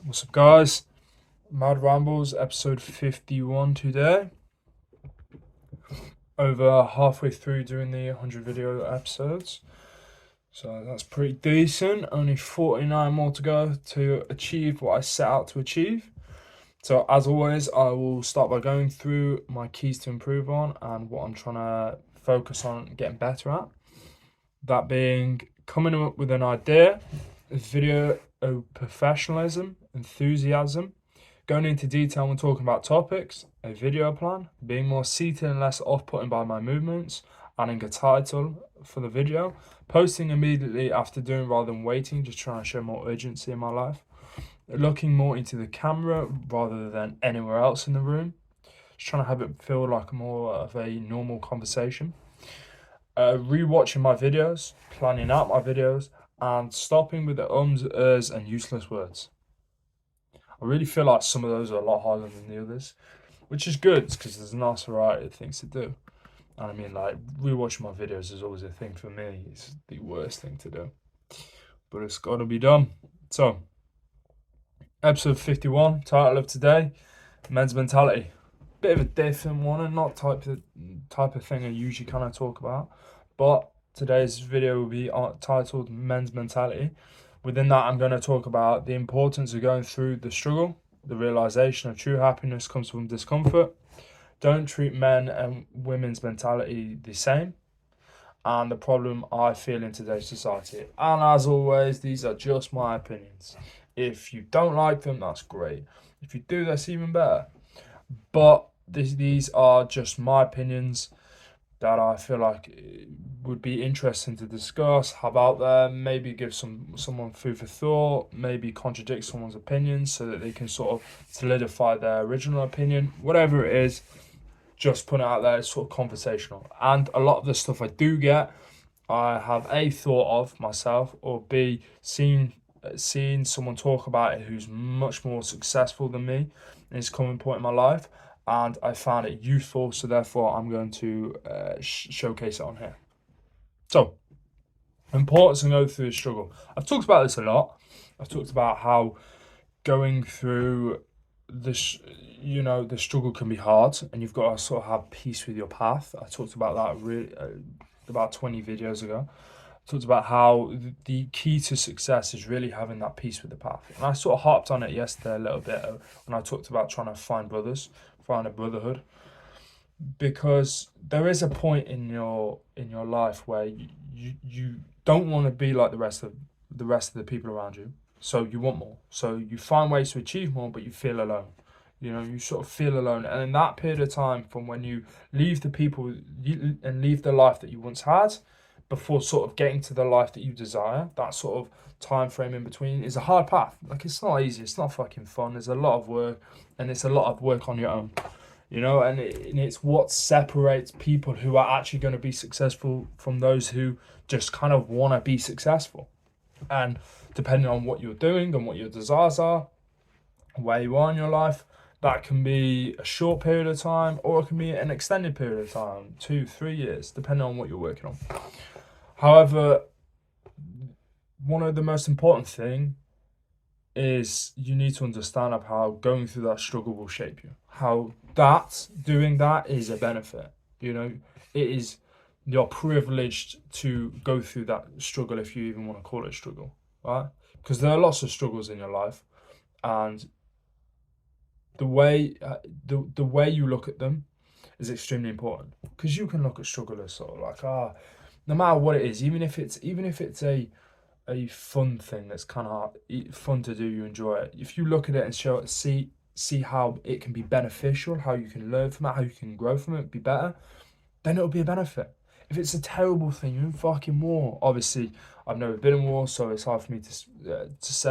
What's up, guys? Mad Rambles, episode 51 today. Over halfway through doing the 100 video episodes. So that's pretty decent. Only 49 more to go to achieve what I set out to achieve. So, as always, I will start by going through my keys to improve on and what I'm trying to focus on getting better at. That being coming up with an idea, video professionalism, enthusiasm, going into detail when talking about topics, a video plan, being more seated and less off-putting by my movements, adding a title for the video, posting immediately after doing rather than waiting, just trying to show more urgency in my life, looking more into the camera rather than anywhere else in the room, just trying to have it feel like more of a normal conversation, rewatching my videos, planning out my videos, and stopping with the ums, ers, and useless words. I really feel like some of those are a lot harder than the others, which is good because there's a nice variety of things to do. And I mean, like, rewatching my videos is always a thing for me. It's the worst thing to do, but it's got to be done. So, episode 51, title of today, men's mentality. Bit of a different one and not type of thing I usually kind of talk about, but today's video will be titled men's mentality. Within that, I'm going to talk about the importance of going through the struggle. The realization of true happiness comes from discomfort. Don't treat men and women's mentality the same, and the problem I feel in today's society. And as always, these are just my opinions. If you don't like them, that's great. If you do, that's even better. But these are just my opinions that I feel like would be interesting to discuss, have out there, maybe give someone food for thought, maybe contradict someone's opinion so that they can sort of solidify their original opinion. Whatever it is, just put it out there. It's sort of conversational. And a lot of the stuff I do get, I have A, thought of myself, or B, seen someone talk about it who's much more successful than me in this common point in my life, and I found it useful, so therefore I'm going to showcase it on here. So, importance of going through the struggle. I've talked about this a lot. I've talked about how going through this, the struggle can be hard, and you've got to sort of have peace with your path. I talked about that really about 20 videos ago. I talked about how the key to success is really having that peace with the path, and I sort of harped on it yesterday a little bit when I talked about trying to find a brotherhood, because there is a point in your life where you don't want to be like the people around you, so you want more, so you find ways to achieve more, but you feel alone. You sort of feel alone, and in that period of time from when you leave the people and leave the life that you once had before sort of getting to the life that you desire, that sort of time frame in between is a hard path. Like, it's not easy, it's not fucking fun, there's a lot of work, and it's a lot of work on your own, and it's what separates people who are actually going to be successful from those who just kind of want to be successful. And depending on what you're doing and what your desires are, where you are in your life, that can be a short period of time or it can be an extended period of time, 2 3 years, depending on what you're working on. However, one of the most important thing is you need to understand of how going through that struggle will shape you. How doing that is a benefit. It is, you're privileged to go through that struggle, if you even want to call it struggle, right? Because there are lots of struggles in your life, and the way the way you look at them is extremely important. Because you can look at struggle as sort of like, no matter what it is, even if it's a fun thing that's kind of fun to do, you enjoy it. If you look at it and see how it can be beneficial, how you can learn from it, how you can grow from it, be better, then it'll be a benefit. If it's a terrible thing, you're in fucking war. Obviously, I've never been in war, so it's hard for me to say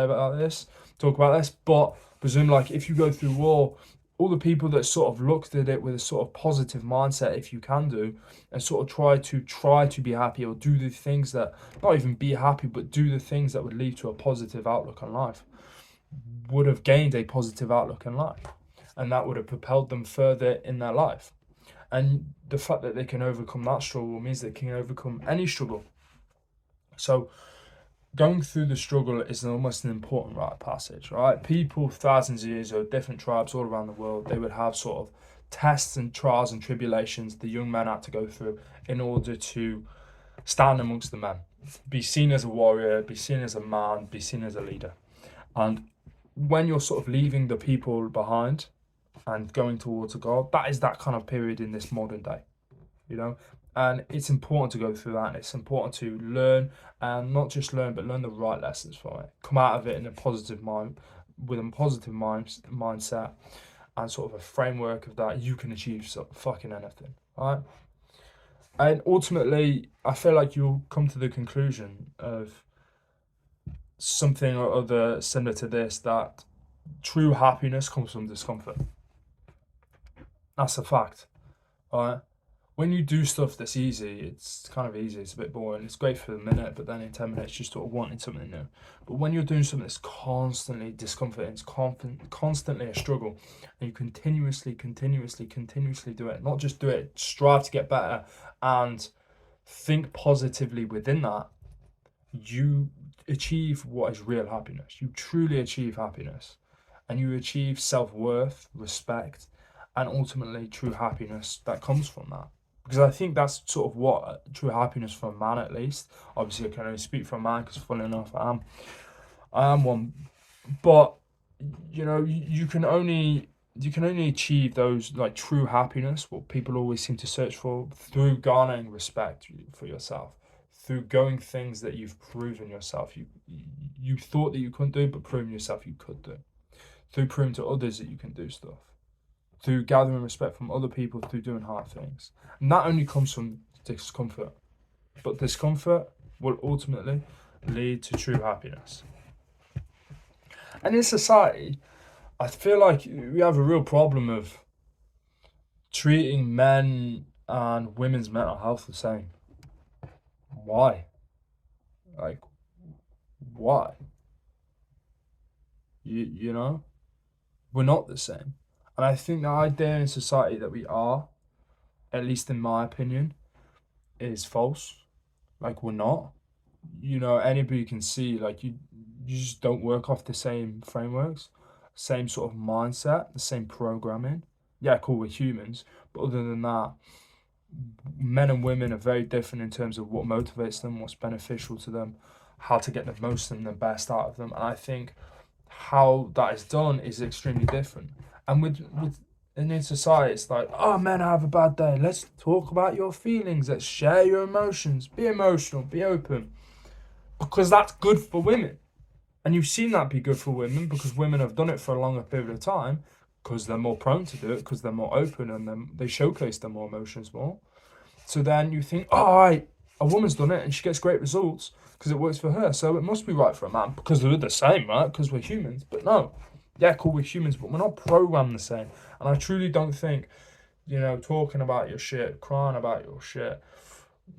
talk about this. But presume, like, if you go through war, all the people that sort of looked at it with a sort of positive mindset, if you can do, and sort of try to be happy, or do the things that, not even be happy, but do the things that would lead to a positive outlook on life, would have gained a positive outlook in life, and that would have propelled them further in their life. And the fact that they can overcome that struggle means they can overcome any struggle. So going through the struggle is almost an important rite of passage, right? People thousands of years ago, different tribes all around the world, they would have sort of tests and trials and tribulations the young men had to go through in order to stand amongst the men, be seen as a warrior, be seen as a man, be seen as a leader. And when you're sort of leaving the people behind and going towards a God, that is that kind of period in this modern day, you know. And it's important to go through that, and it's important to learn, and not just learn, but learn the right lessons from it. Come out of it in a positive mind, with a positive mindset, and sort of a framework of that, you can achieve fucking anything, right? And ultimately, I feel like you'll come to the conclusion of something or other similar to this, that true happiness comes from discomfort. That's a fact, right? When you do stuff that's easy, it's kind of easy, it's a bit boring, it's great for a minute, but then in 10 minutes you're sort of wanting something new. But when you're doing something that's constantly discomforting, it's constantly a struggle, and you continuously do it, not just do it, strive to get better and think positively within that, you achieve what is real happiness. You truly achieve happiness, and you achieve self-worth, respect, and ultimately true happiness that comes from that. Because I think that's sort of what true happiness for a man, at least. Obviously, I can only speak for a man because, funnily enough, I am one. But you can only achieve those, like, true happiness, what people always seem to search for, through garnering respect for yourself, through going things that you've proven yourself you thought that you couldn't do, but proving yourself you could do, through proving to others that you can do stuff, through gathering respect from other people, through doing hard things. And that only comes from discomfort. But discomfort will ultimately lead to true happiness. And in society, I feel like we have a real problem of treating men and women's mental health the same. Why? Like, why? You know? We're not the same. And I think the idea in society that we are, at least in my opinion, is false. Like, we're not. Anybody can see, like, you just don't work off the same frameworks, same sort of mindset, the same programming. Yeah, cool, we're humans, but other than that, men and women are very different in terms of what motivates them, what's beneficial to them, how to get the most and the best out of them. And I think how that is done is extremely different. And in society, it's like, oh, men, have a bad day. Let's talk about your feelings. Let's share your emotions. Be emotional. Be open. Because that's good for women. And you've seen that be good for women because women have done it for a longer period of time, because they're more prone to do it, because they're more open, and then they showcase their more emotions more. So then you think, oh, right, a woman's done it and she gets great results because it works for her. So it must be right for a man because we're the same, right? Because we're humans. But no, yeah, cool, we're humans, but we're not programmed the same. And I truly don't think, talking about your shit, crying about your shit,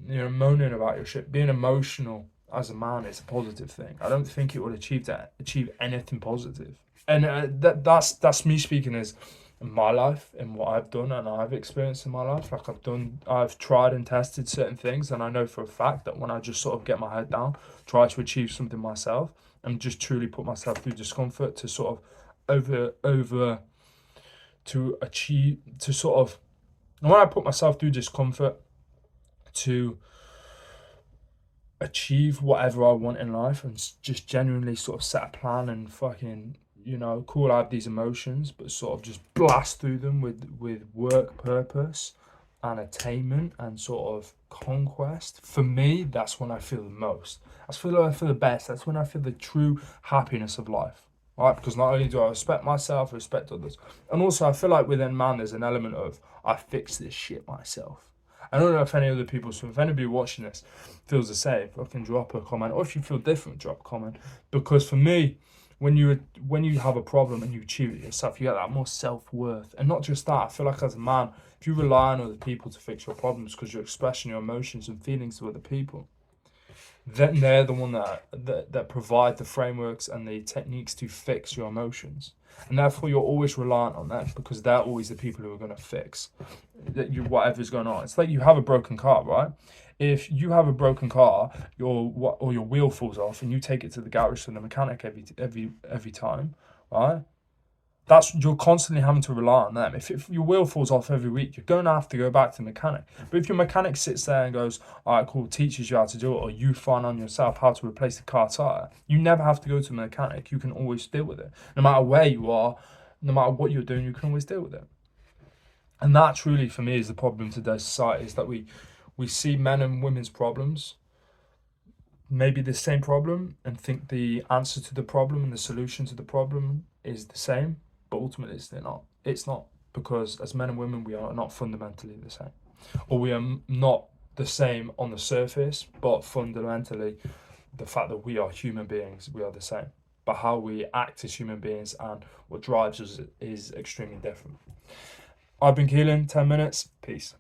moaning about your shit, being emotional as a man is a positive thing. I don't think it would achieve anything positive. And that's me speaking as in my life, in what I've done and I've experienced in my life. Like, I've tried and tested certain things, and I know for a fact that when I just sort of get my head down, try to achieve something myself, and just truly put myself through discomfort to sort of over to achieve, to sort of, and when I put myself through discomfort to achieve whatever I want in life, and just genuinely sort of set a plan and fucking, call out these emotions, but sort of just blast through them with work purpose and attainment and sort of conquest. For me, that's when I feel the most. That's when I feel the best. That's when I feel the true happiness of life. Right? Because not only do I respect myself, I respect others. And also, I feel like within man, there's an element of, I fix this shit myself. I don't know if any other people, so if anybody watching this feels the same, fucking drop a comment. Or if you feel different, drop a comment. Because for me, when you have a problem and you achieve it yourself, you get that more self-worth. And not just that, I feel like as a man, if you rely on other people to fix your problems because you're expressing your emotions and feelings to other people, then they're the one that provide the frameworks and the techniques to fix your emotions. And therefore, you're always reliant on them because they're always the people who are going to fix whatever's going on. It's like you have a broken car, right? If you have a broken car, or your wheel falls off, and you take it to the garage to the mechanic every time, right? You're constantly having to rely on them. If your wheel falls off every week, you're going to have to go back to the mechanic. But if your mechanic sits there and goes, all right, cool, teaches you how to do it, or you find on yourself how to replace the car tire, you never have to go to a mechanic. You can always deal with it. No matter where you are, no matter what you're doing, you can always deal with it. And that truly, for me, is the problem in today's society, is that we see men and women's problems, maybe the same problem, and think the answer to the problem and the solution to the problem is the same, but ultimately it's not, because as men and women we are not fundamentally the same, or we are not the same on the surface, but fundamentally the fact that we are human beings, we are the same, but how we act as human beings and what drives us is extremely different. I've been Keelan, 10 minutes, peace.